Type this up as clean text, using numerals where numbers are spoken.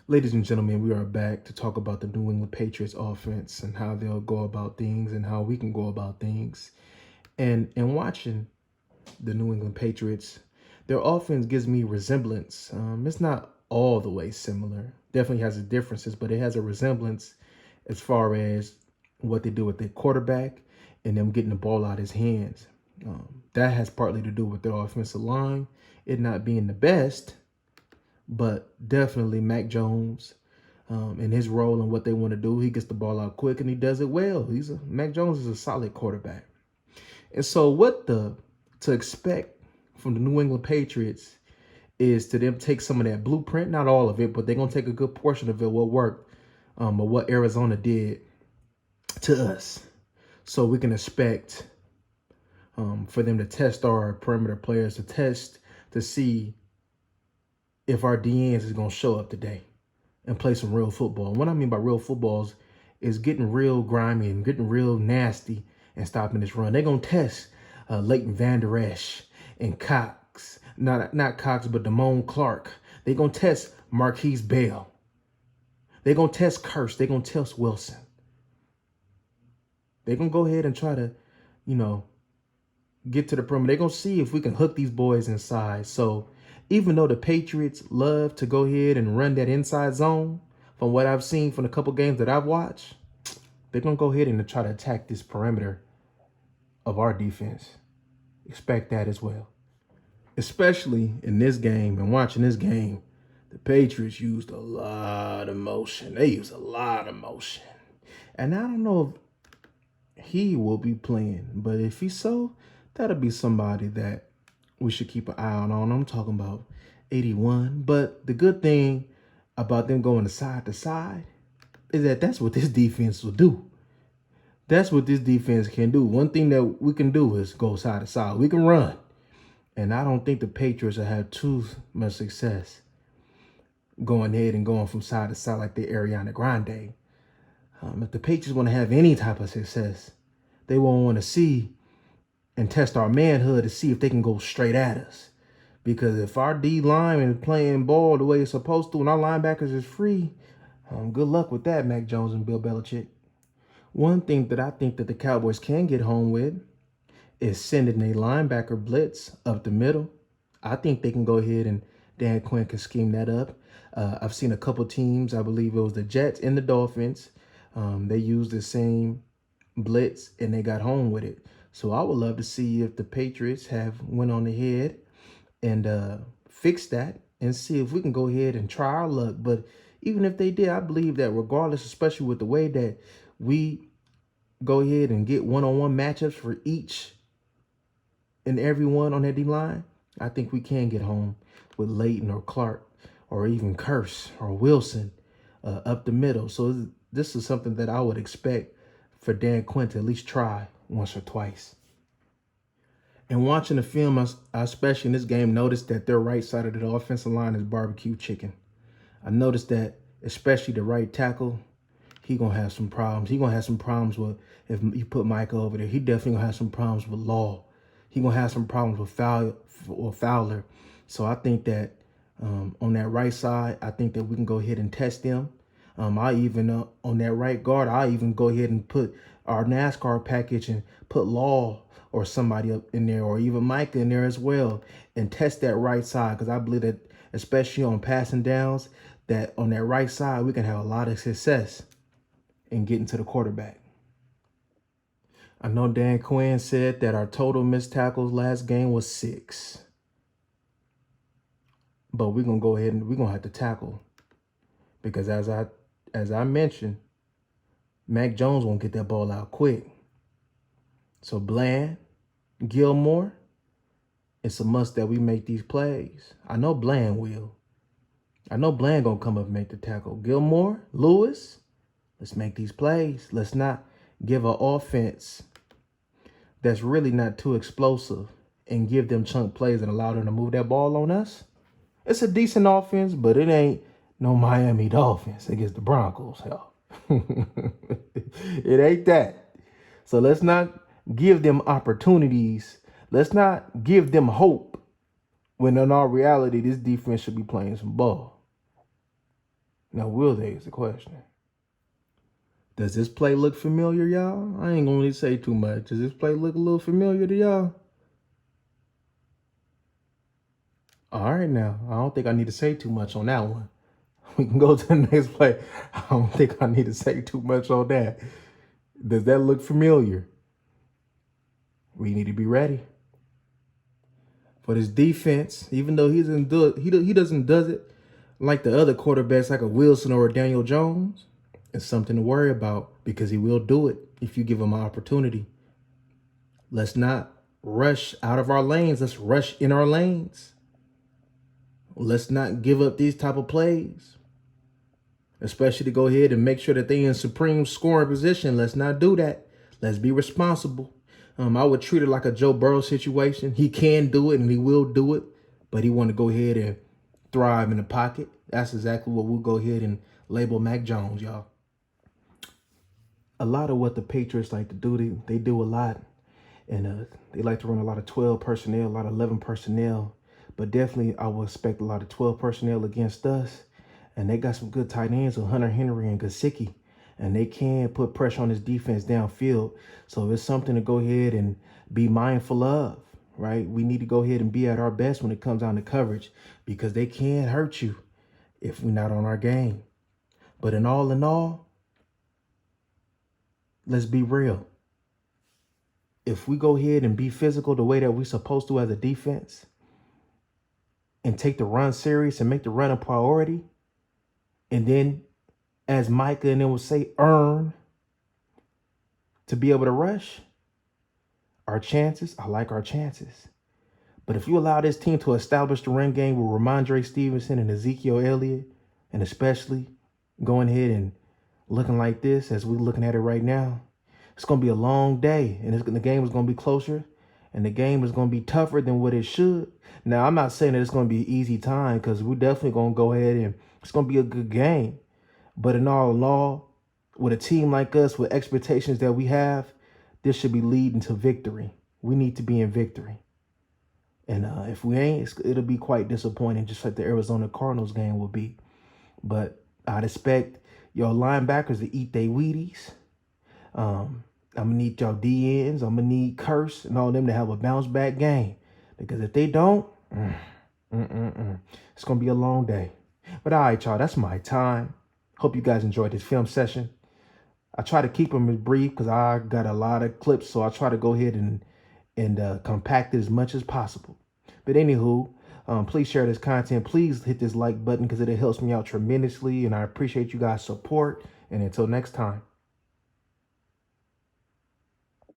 Ladies and gentlemen, we are back to talk about the New England Patriots offense and how they'll go about things and how we can go about things. And in watching the New England Patriots, their offense gives me resemblance. It's not all the way similar. Definitely has its differences, but it has a resemblance as far as what they do with their quarterback and them getting the ball out of his hands. That has partly to do with their offensive line, it not being the best, but definitely Mac Jones in his role and what they want to do. He gets the ball out quick and he does it well. Mac Jones is a solid quarterback. And so to expect from the New England Patriots is to them take some of that blueprint, not all of it, but they're going to take a good portion of it, what worked or what Arizona did to us. So we can expect for them to test our perimeter players, to see if our DNs is going to show up today and play some real football. And what I mean by real footballs is getting real grimy and getting real nasty and stopping this run. They're going to test Leighton Vander Esch and Cox. Not Cox, but Damone Clark. They're going to test Marquise Bell. They're going to test Curse. They're going to test Wilson. They're going to go ahead and try to, get to the perimeter. They're going to see if we can hook these boys inside. So even though the Patriots love to go ahead and run that inside zone, from what I've seen from a couple games that I've watched, they're going to go ahead and try to attack this perimeter of our defense. Expect that as well. Especially in this game and watching this game, the Patriots used a lot of motion. They used a lot of motion. And I don't know if he will be playing, but if he's so, that'll be somebody that we should keep an eye on. I'm talking about 81. But the good thing about them going side to side is that that's what this defense will do. That's what this defense can do. One thing that we can do is go side to side. We can run. And I don't think the Patriots will have too much success going ahead and going from side to side like the Ariana Grande. If the Patriots want to have any type of success, they won't want to see and test our manhood to see if they can go straight at us. Because if our D line is playing ball the way it's supposed to and our linebackers is free, good luck with that, Mac Jones and Bill Belichick. One thing that I think that the Cowboys can get home with is sending a linebacker blitz up the middle. I think they can go ahead and Dan Quinn can scheme that up. I've seen a couple teams, I believe it was the Jets and the Dolphins. They used the same blitz and they got home with it. So I would love to see if the Patriots have went on ahead and fixed that and see if we can go ahead and try our luck. But even if they did, I believe that regardless, especially with the way that we go ahead and get one-on-one matchups for each and every one on that D-line, I think we can get home with Leighton or Clark or even Curse or Wilson up the middle. So this is something that I would expect for Dan Quinn to at least try once or twice. And watching the film, I especially in this game noticed that their right side of the offensive line is barbecue chicken. I noticed that especially the right tackle, he going to have some problems. He going to have some problems with, if you put Micah over there, he definitely going to have some problems with Law. He going to have some problems with Fowler. So I think that on that right side, I think that we can go ahead and test them. I even, on that right guard, I even go ahead and put our NASCAR package and put Law or somebody up in there or even Micah in there as well and test that right side, because I believe that especially on passing downs, that on that right side, we can have a lot of success in getting to the quarterback. I know Dan Quinn said that our total missed tackles last game was 6. But we're going to go ahead and we're going to have to tackle. Because as I mentioned, Mac Jones won't get that ball out quick. So Bland, Gilmore, it's a must that we make these plays. I know Bland will. I know Bland going to come up and make the tackle. Gilmore, Lewis, let's make these plays. Let's not give an offense that's really not too explosive and give them chunk plays and allow them to move that ball on us. It's a decent offense, but it ain't no Miami Dolphins against the Broncos. Hell. It ain't that. So let's not give them opportunities. Let's not give them hope when in all reality, this defense should be playing some ball. Now, will they is the question. Does this play look familiar, y'all? I ain't gonna really say too much. Does this play look a little familiar to y'all? All right, now. I don't think I need to say too much on that one. We can go to the next play. I don't think I need to say too much on that. Does that look familiar? We need to be ready. For this defense, even though he doesn't do it like the other quarterbacks, like a Wilson or a Daniel Jones, it's something to worry about because he will do it if you give him an opportunity. Let's not rush out of our lanes. Let's rush in our lanes. Let's not give up these type of plays, especially to go ahead and make sure that they in supreme scoring position. Let's not do that. Let's be responsible. I would treat it like a Joe Burrow situation. He can do it and he will do it, but he want to go ahead and thrive in the pocket. That's exactly what we'll go ahead and label Mac Jones, y'all. A lot of what the Patriots like to do, they do a lot. And they like to run a lot of 12 personnel, a lot of 11 personnel. But definitely I would expect a lot of 12 personnel against us. And they got some good tight ends with Hunter Henry and Gesicki. And they can put pressure on this defense downfield. So it's something to go ahead and be mindful of, right? We need to go ahead and be at our best when it comes down to coverage because they can hurt you if we're not on our game. But in all, let's be real. If we go ahead and be physical the way that we're supposed to as a defense and take the run serious and make the run a priority, and then as Micah and then would say, earn to be able to rush our chances. I like our chances. But if you allow this team to establish the run game with Ramondre Stevenson and Ezekiel Elliott, and especially going ahead and looking like this as we're looking at it right now, it's going to be a long day, and the game is going to be closer, and the game is going to be tougher than what it should. Now, I'm not saying that it's going to be an easy time because we're definitely going to go ahead and it's going to be a good game. But in all, with a team like us, with expectations that we have, this should be leading to victory. We need to be in victory. And if we ain't, it'll be quite disappointing, just like the Arizona Cardinals game will be. But I'd expect your linebackers to eat their Wheaties. I'm going to need y'all DNs. I'm going to need Curse and all them to have a bounce-back game. Because if they don't, it's going to be a long day. But all right, y'all, that's my time. Hope you guys enjoyed this film session. I try to keep them brief because I got a lot of clips, so I try to go ahead and compact it as much as possible. But anywho, please share this content. Please hit this like button because it helps me out tremendously, and I appreciate you guys' support. And until next time.